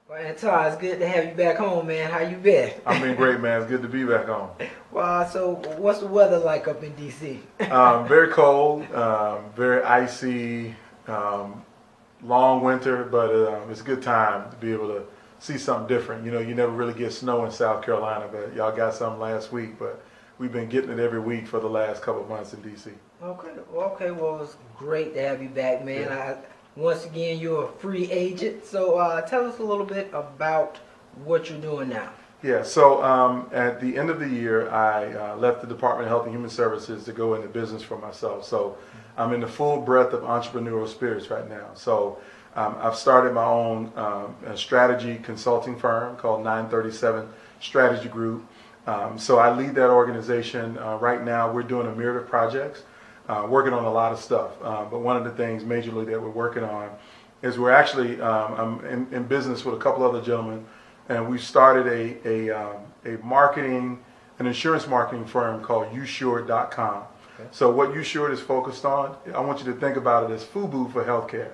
Well, Anton, it's good to have you back home, man. How you been? I've been great, man. It's good to be back home. Well, so what's the weather like up in DC? Very cold, very icy, long winter, but it's a good time to be able to see something different. You know, you never really get snow in South Carolina, but y'all got some last week, but we've been getting it every week for the last couple of months in DC. Okay. Well, it's great to have you back, man. Yeah. Once again, you're a free agent, so tell us a little bit about what you're doing now. Yeah, so at the end of the year, I left the Department of Health and Human Services to go into business for myself. So I'm in the full breadth of entrepreneurial spirits right now. So I've started my own strategy consulting firm called 937 Strategy Group. So I lead that organization. Right now, we're doing a myriad of projects, working on a lot of stuff. But one of the things majorly that we're working on is we're actually, I'm in business with a couple other gentlemen, and we started a marketing, an insurance marketing firm called usured.com. Okay. So what usured is focused on, I want you to think about it as FUBU for healthcare,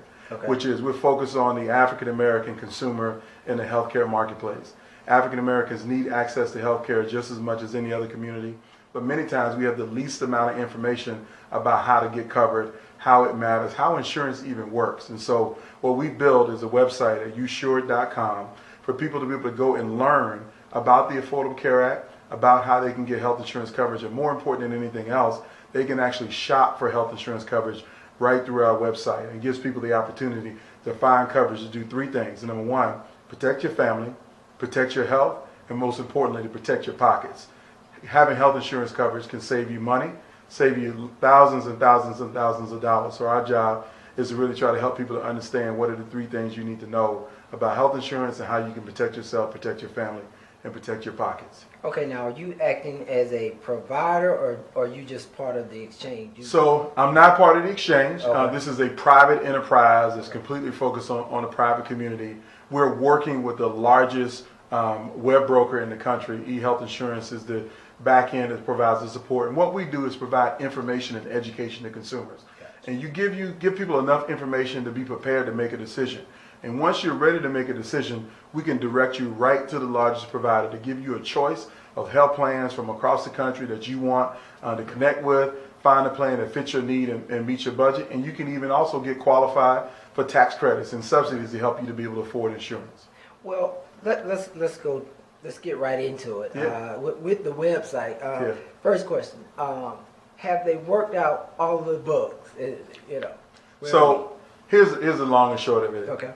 which is we're focused on the African American consumer in the healthcare marketplace. African Americans need access to healthcare just as much as any other community, but many times we have the least amount of information about how to get covered, how it matters, how insurance even works. And so what we build is a website at usured.com for people to be able to go and learn about the Affordable Care Act, about how they can get health insurance coverage, and more important than anything else, they can actually shop for health insurance coverage right through our website. And it gives people the opportunity to find coverage to do three things. Number one, protect your family, protect your health, and most importantly, to protect your pockets. Having health insurance coverage can save you money, save you thousands and thousands and thousands of dollars. So our job is to really try to help people to understand what are the three things you need to know about health insurance and how you can protect yourself, protect your family, and protect your pockets. Okay, now are you acting as a provider or are you just part of the exchange? So I'm not part of the exchange. Okay. This is a private enterprise that's completely focused on the private community. We're working with the largest web broker in the country. eHealth Insurance is the back end that provides the support. And what we do is provide information and education to consumers. Gotcha. And you give people enough information to be prepared to make a decision. And once you're ready to make a decision, we can direct you right to the largest provider to give you a choice of health plans from across the country that you want to connect with, find a plan that fits your need and meets your budget. And you can even also get qualified for tax credits and subsidies to help you to be able to afford insurance. Well, let's get right into it. Yeah. With the website. Yeah. First question: have they worked out all the bugs? So here's the long and short of it. Okay.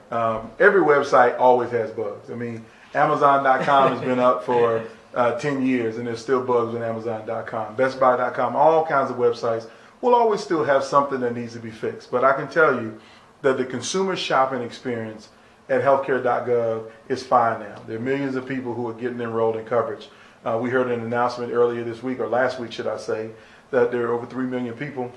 Every website always has bugs. I mean, Amazon.com has been up for 10 years, and there's still bugs on Amazon.com. BestBuy.com, all kinds of websites will always still have something that needs to be fixed. But I can tell you that the consumer shopping experience at healthcare.gov is fine now. There are millions of people who are getting enrolled in coverage. We heard an announcement earlier this week, or last week, should I say, that there are over 3 million people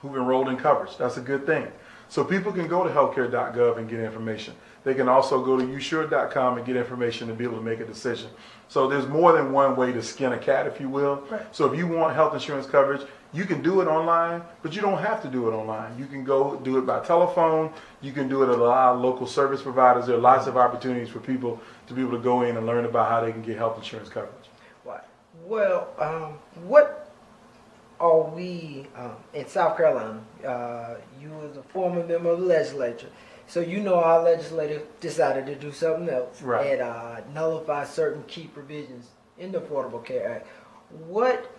who've enrolled in coverage. That's a good thing. So people can go to healthcare.gov and get information. They can also go to usured.com and get information to be able to make a decision. So there's more than one way to skin a cat, if you will. Right. So if you want health insurance coverage, you can do it online, but you don't have to do it online. You can go do it by telephone. You can do it at a lot of local service providers. There are lots of opportunities for people to be able to go in and learn about how they can get health insurance coverage. Well, what are we in South Carolina? You was a former member of the legislature, so you know our legislature decided to do something else and nullify certain key provisions in the Affordable Care Act. What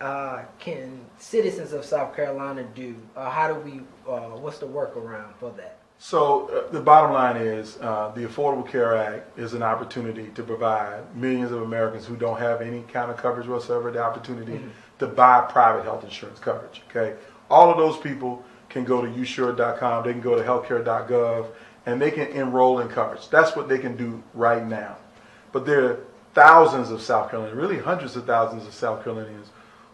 can citizens of South Carolina do? How do we? What's the workaround for that? So the bottom line is the Affordable Care Act is an opportunity to provide millions of Americans who don't have any kind of coverage whatsoever the opportunity to buy private health insurance coverage. Okay, all of those people can go to usured.com. They can go to healthcare.gov and they can enroll in coverage. That's what they can do right now. But there are thousands of South Carolinians, really hundreds of thousands of South Carolinians,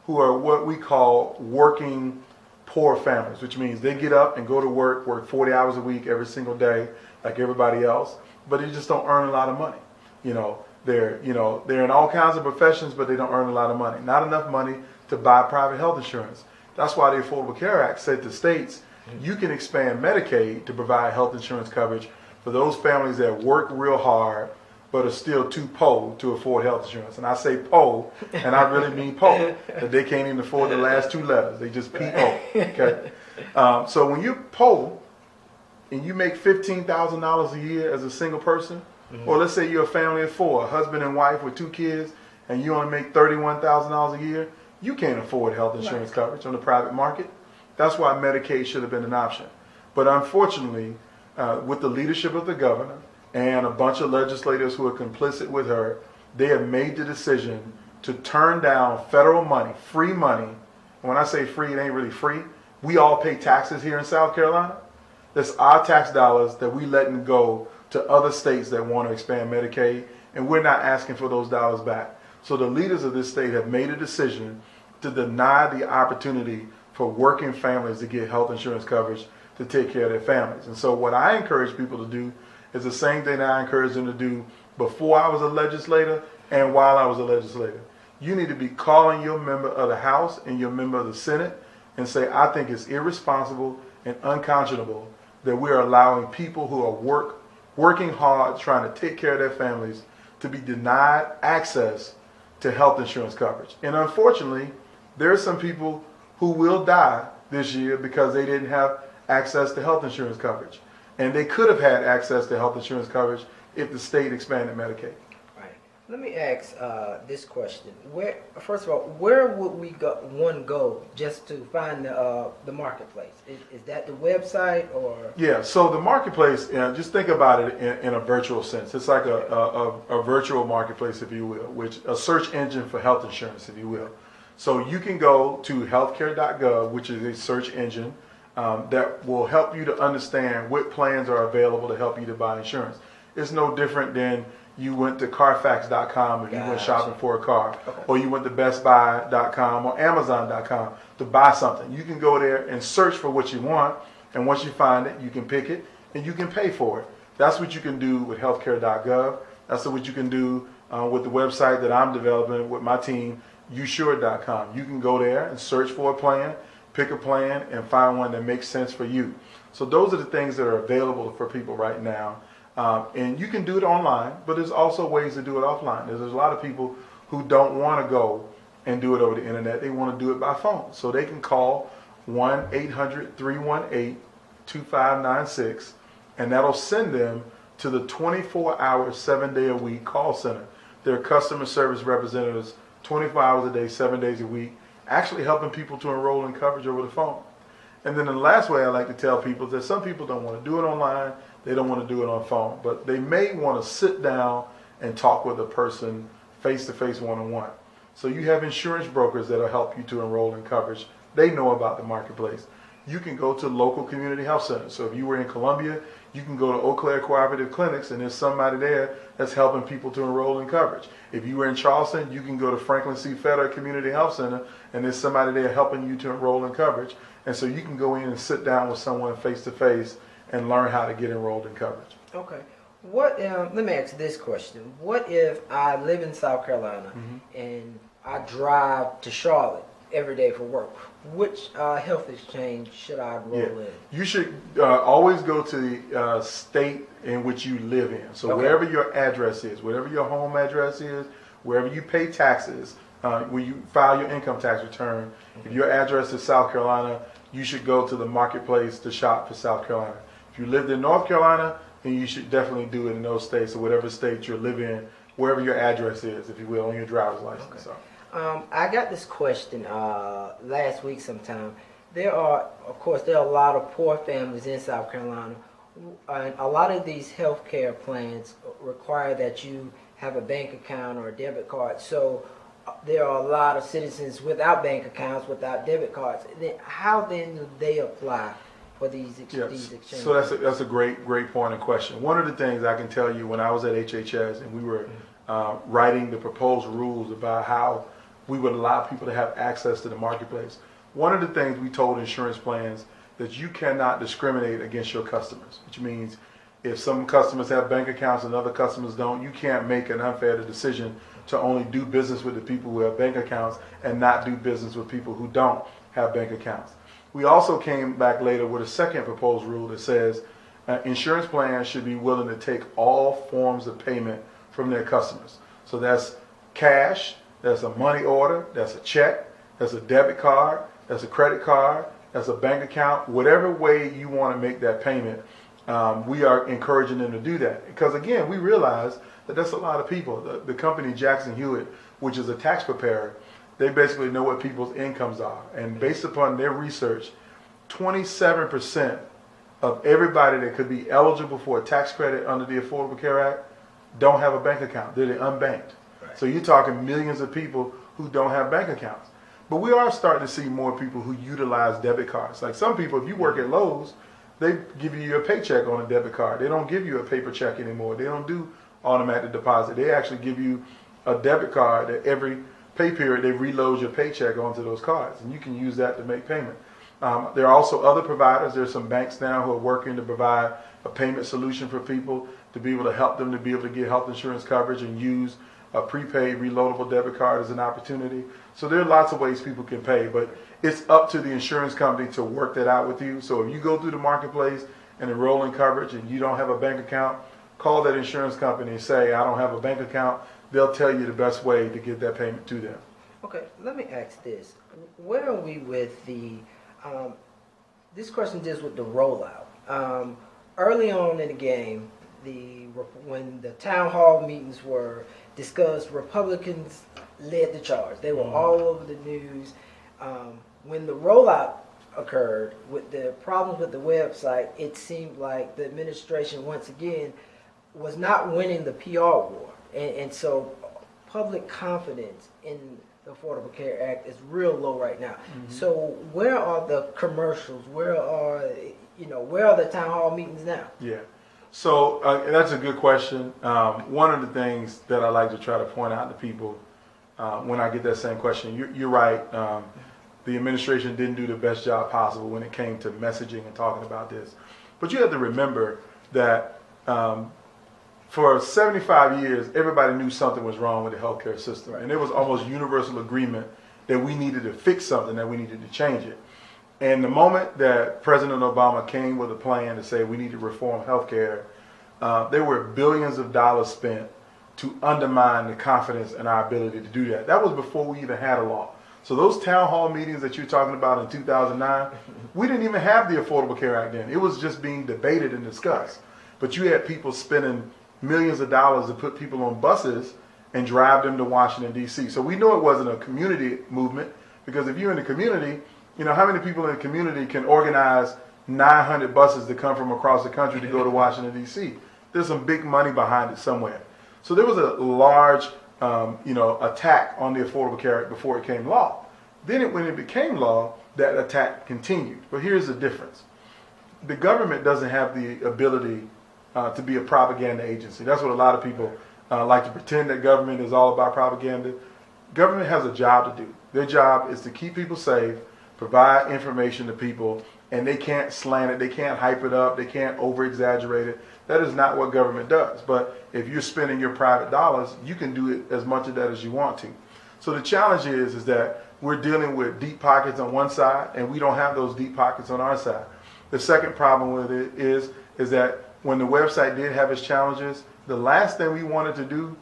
who are what we call working poor families, which means they get up and go to work 40 hours a week every single day, like everybody else, but they just don't earn a lot of money. They're in all kinds of professions, but they don't earn a lot of money. Not enough money to buy private health insurance. That's why the Affordable Care Act said to states, you can expand Medicaid to provide health insurance coverage for those families that work real hard, but are still too poor to afford health insurance. And I say poor, and I really mean poor, that they can't even afford the last two letters. They just P-O, okay? So when you're poor and you make $15,000 a year as a single person, or let's say you're a family of four, a husband and wife with two kids, and you only make $31,000 a year, you can't afford health insurance coverage on the private market. That's why Medicaid should have been an option. But unfortunately, with the leadership of the governor and a bunch of legislators who are complicit with her, they have made the decision to turn down federal money, free money. And when I say free, it ain't really free. We all pay taxes here in South Carolina. That's our tax dollars that we letting go to other states that want to expand Medicaid, and we're not asking for those dollars back. So the leaders of this state have made a decision to deny the opportunity for working families to get health insurance coverage to take care of their families. And so what I encourage people to do is the same thing that I encouraged them to do before I was a legislator and while I was a legislator. You need to be calling your member of the House and your member of the Senate and say, I think it's irresponsible and unconscionable that we're allowing people who are working hard, trying to take care of their families, to be denied access to health insurance coverage. And unfortunately, there are some people who will die this year because they didn't have access to health insurance coverage. And they could have had access to health insurance coverage if the state expanded Medicaid. Right. Let me ask this question. First of all, where would one go just to find the marketplace? Is that the website or? Yeah, so the marketplace, just think about it in a virtual sense. It's like a virtual marketplace, if you will, which a search engine for health insurance, if you will. So you can go to healthcare.gov, which is a search engine that will help you to understand what plans are available to help you to buy insurance. It's no different than you went to Carfax.com if you went shopping for a car, or you went to BestBuy.com or Amazon.com to buy something. You can go there and search for what you want, and once you find it, you can pick it and you can pay for it. That's what you can do with healthcare.gov. That's what you can do with the website that I'm developing with my team, usure.com. You can go there and search for a plan, pick a plan, and find one that makes sense for you. So those are the things that are available for people right now. And you can do it online, but there's also ways to do it offline. There's a lot of people who don't want to go and do it over the internet. They want to do it by phone. So they can call 1-800-318-2596, and that'll send them to the 24-hour, 7-day-a-week call center. There are customer service representatives 24 hours a day, 7 days a week, actually helping people to enroll in coverage over the phone. And then the last way I like to tell people is that some people don't want to do it online, they don't want to do it on phone, but they may want to sit down and talk with a person face-to-face, one-on-one. So you have insurance brokers that'll help you to enroll in coverage. They know about the marketplace. You can go to local community health centers. So if you were in Columbia, you can go to Eau Claire Cooperative Clinics, and there's somebody there that's helping people to enroll in coverage. If you were in Charleston, you can go to Franklin C. Feder Community Health Center, and there's somebody there helping you to enroll in coverage. And so you can go in and sit down with someone face-to-face and learn how to get enrolled in coverage. Okay. Let me ask this question. What if I live in South Carolina and I drive to Charlotte every day for work? Which health exchange should I enroll in? You should always go to the state in which you live in. So wherever your address is, whatever your home address is, wherever you pay taxes, when you file your income tax return, if your address is South Carolina, you should go to the marketplace to shop for South Carolina. If you lived in North Carolina, then you should definitely do it in those states, or whatever state you live in, wherever your address is, if you will, on your driver's license. Okay. So. I got this question last week sometime. There are a lot of poor families in South Carolina. And a lot of these health care plans require that you have a bank account or a debit card. So there are a lot of citizens without bank accounts, without debit cards. How then do they apply for these exchanges? So that's a great point and question. One of the things I can tell you, when I was at HHS and we were writing the proposed rules about how we would allow people to have access to the marketplace, one of the things we told insurance plans that you cannot discriminate against your customers, which means if some customers have bank accounts and other customers don't, you can't make an unfair decision to only do business with the people who have bank accounts and not do business with people who don't have bank accounts. We also came back later with a second proposed rule that says insurance plans should be willing to take all forms of payment from their customers. So that's cash, that's a money order, that's a check, that's a debit card, that's a credit card, that's a bank account, whatever way you want to make that payment. We are encouraging them to do that because, again, we realize that that's a lot of people. The company Jackson Hewitt, which is a tax preparer, they basically know what people's incomes are. And based upon their research, 27% of everybody that could be eligible for a tax credit under the Affordable Care Act don't have a bank account. They're unbanked. Right. So you're talking millions of people who don't have bank accounts. But we are starting to see more people who utilize debit cards. Like some people, if you work at Lowe's, they give you your paycheck on a debit card. They don't give you a paper check anymore. They don't do automatic deposit. They actually give you a debit card that every pay period they reload your paycheck onto those cards, and you can use that to make payment. There are also other providers. There's some banks now who are working to provide a payment solution for people to be able to help them to be able to get health insurance coverage and use a prepaid reloadable debit card as an opportunity. So there are lots of ways people can pay, but it's up to the insurance company to work that out with you. So if you go through the marketplace and enroll in coverage and you don't have a bank account, call that insurance company and say, I don't have a bank account. They'll tell you the best way to get that payment to them. Okay, let me ask this. Where are we with the, this question deals with the rollout. Early on in the game, when the town hall meetings were discussed, Republicans led the charge. They were all over the news. When the rollout occurred, with the problems with the website, it seemed like the administration, once again, was not winning the PR war. And so public confidence in the Affordable Care Act is real low right now. Mm-hmm. So where are the commercials? Where are the town hall meetings now? Yeah. So that's a good question. One of the things that I like to try to point out to people when I get that same question, you're right. The administration didn't do the best job possible when it came to messaging and talking about this. But you have to remember that for 75 years, everybody knew something was wrong with the healthcare system. And there was almost universal agreement that we needed to fix something, that we needed to change it. And the moment that President Obama came with a plan to say we need to reform healthcare, there were billions of dollars spent to undermine the confidence in our ability to do that. That was before we even had a law. So those town hall meetings that you're talking about in 2009, we didn't even have the Affordable Care Act then. It was just being debated and discussed. But you had people spending millions of dollars to put people on buses and drive them to Washington, D.C. So we know it wasn't a community movement, because if you're in the community, you know, how many people in the community can organize 900 buses to come from across the country to go to Washington, D.C.? There's some big money behind it somewhere. So there was a large attack on the Affordable Care Act before it became law. Then when it became law, that attack continued. But here's the difference. The government doesn't have the ability to be a propaganda agency. That's what a lot of people like to pretend, that government is all about propaganda. Government has a job to do. Their job is to keep people safe, provide information to people, and they can't slant it, they can't hype it up, they can't over-exaggerate it. That is not what government does. But if you're spending your private dollars, you can do it as much of that as you want to. So the challenge is that we're dealing with deep pockets on one side, and we don't have those deep pockets on our side. The second problem with it is that when the website did have its challenges, the last thing we wanted to do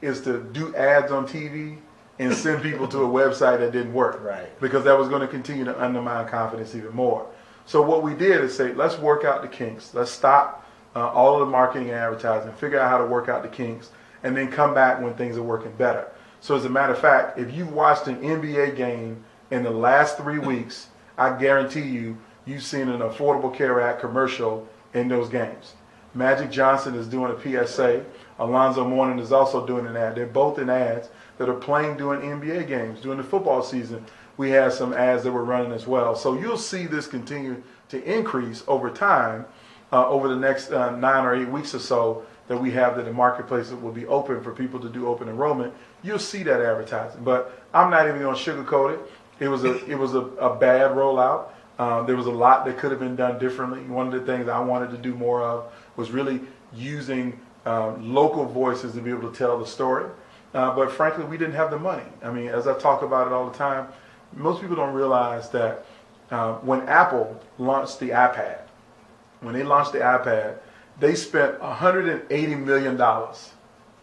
is to do ads on TV and send people to a website that didn't work. Right. Because that was going to continue to undermine confidence even more. So what we did is say, let's work out the kinks. Let's stop all of the marketing and advertising, figure out how to work out the kinks, and then come back when things are working better. So as a matter of fact, if you've watched an NBA game in the last 3 weeks, I guarantee you've seen an Affordable Care Act commercial in those games. Magic Johnson is doing a PSA. Alonzo Mourning is also doing an ad. They're both in ads that are playing during NBA games. During the football season, we had some ads that were running as well. So you'll see this continue to increase over time, over the next 9 or 8 weeks or so that we have, that the marketplace will be open for people to do open enrollment. You'll see that advertising. But I'm not even going to sugarcoat it. It was a bad rollout. There was a lot that could have been done differently. One of the things I wanted to do more of was really using local voices to be able to tell the story. But frankly, we didn't have the money. I mean, as I talk about it all the time, most people don't realize that when Apple launched the iPad, when they launched the iPad, they spent $180 million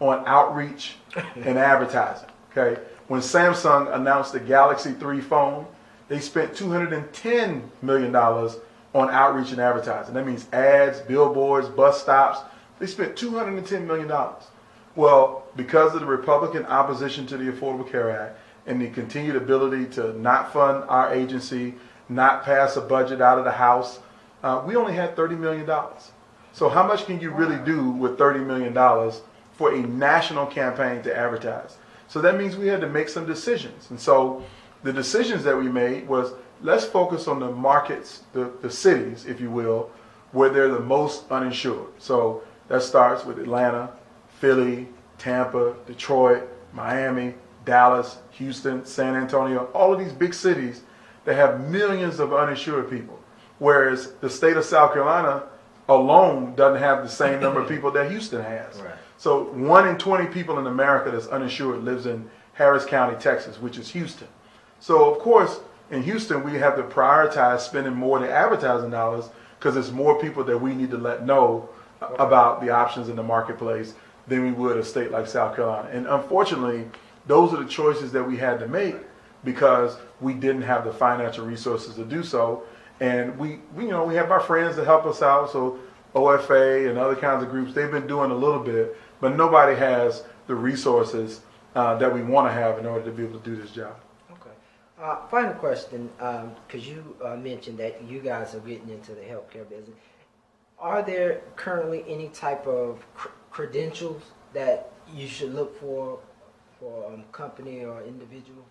on outreach and advertising. Okay, when Samsung announced the Galaxy 3 phone, they spent $210 million on outreach and advertising. That means ads, billboards, bus stops. They spent $210 million. Well, because of the Republican opposition to the Affordable Care Act and the continued ability to not fund our agency, not pass a budget out of the House, we only had $30 million. So how much can you really do with $30 million for a national campaign to advertise? So that means we had to make some decisions. And so the decisions that we made was, let's focus on the markets, the cities, if you will, where they're the most uninsured. So that starts with Atlanta, Philly, Tampa, Detroit, Miami, Dallas, Houston, San Antonio, all of these big cities that have millions of uninsured people. Whereas the state of South Carolina alone doesn't have the same number of people that Houston has. Right. So 1 in 20 people in America that's uninsured lives in Harris County, Texas, which is Houston. So of course, in Houston, we have to prioritize spending more of the advertising dollars because there's more people that we need to let know about the options in the marketplace than we would a state like South Carolina. And unfortunately, those are the choices that we had to make because we didn't have the financial resources to do so. And we have our friends that help us out. So OFA and other kinds of groups, they've been doing a little bit, but nobody has the resources that we want to have in order to be able to do this job. Okay. Final question, because you mentioned that you guys are getting into the healthcare business. Are there currently any type of credentials that you should look for a company or individual?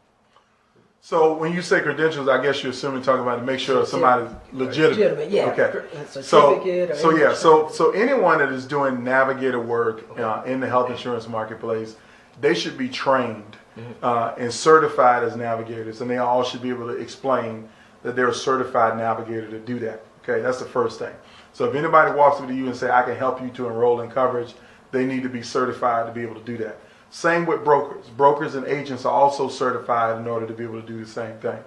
So when you say credentials, I guess you're assuming talking about to make sure somebody's legitimate. Yeah. Okay. Certificate. So anyone that is doing navigator work in the health insurance marketplace, they should be trained and certified as navigators, and they all should be able to explain that they're a certified navigator to do that. Okay, that's the first thing. So if anybody walks up to you and say, I can help you to enroll in coverage, they need to be certified to be able to do that. Same with brokers. Brokers and agents are also certified in order to be able to do the same thing.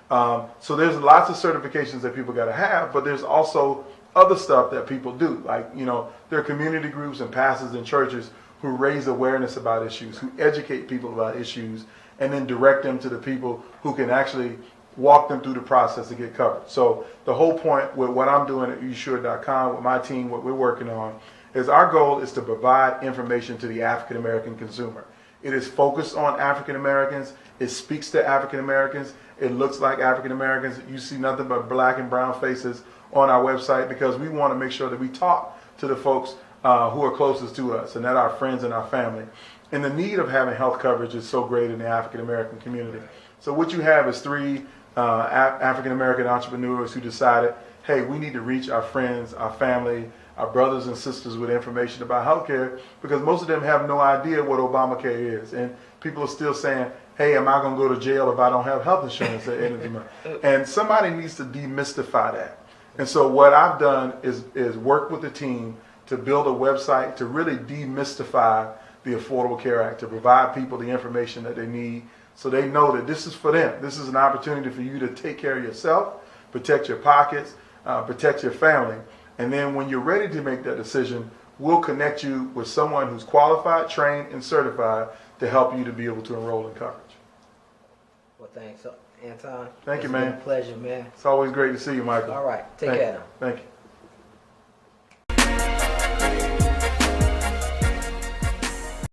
So there's lots of certifications that people got to have, but there's also other stuff that people do. Like, there are community groups and pastors and churches who raise awareness about issues, who educate people about issues, and then direct them to the people who can actually walk them through the process to get covered. So the whole point with what I'm doing at usure.com with my team, what we're working on, is our goal is to provide information to the African American consumer. It is focused on African Americans. It speaks to African Americans. It looks like African Americans. You see nothing but black and brown faces on our website because we want to make sure that we talk to the folks who are closest to us, and that our friends and our family. And the need of having health coverage is so great in the African American community. So what you have is 3 African American entrepreneurs who decided, hey, we need to reach our friends, our family, our brothers and sisters with information about healthcare, because most of them have no idea what Obamacare is. And people are still saying, hey, am I going to go to jail if I don't have health insurance at the end of the month? And somebody needs to demystify that. And so what I've done is work with the team to build a website to really demystify the Affordable Care Act, to provide people the information that they need so they know that this is for them. This is an opportunity for you to take care of yourself, protect your pockets, protect your family. And then when you're ready to make that decision, we'll connect you with someone who's qualified, trained, and certified to help you to be able to enroll in coverage. Well, thanks, Anton. Thank you, man. It's been a pleasure, man. It's always great to see you, Michael. All right. Take care now. Thank you.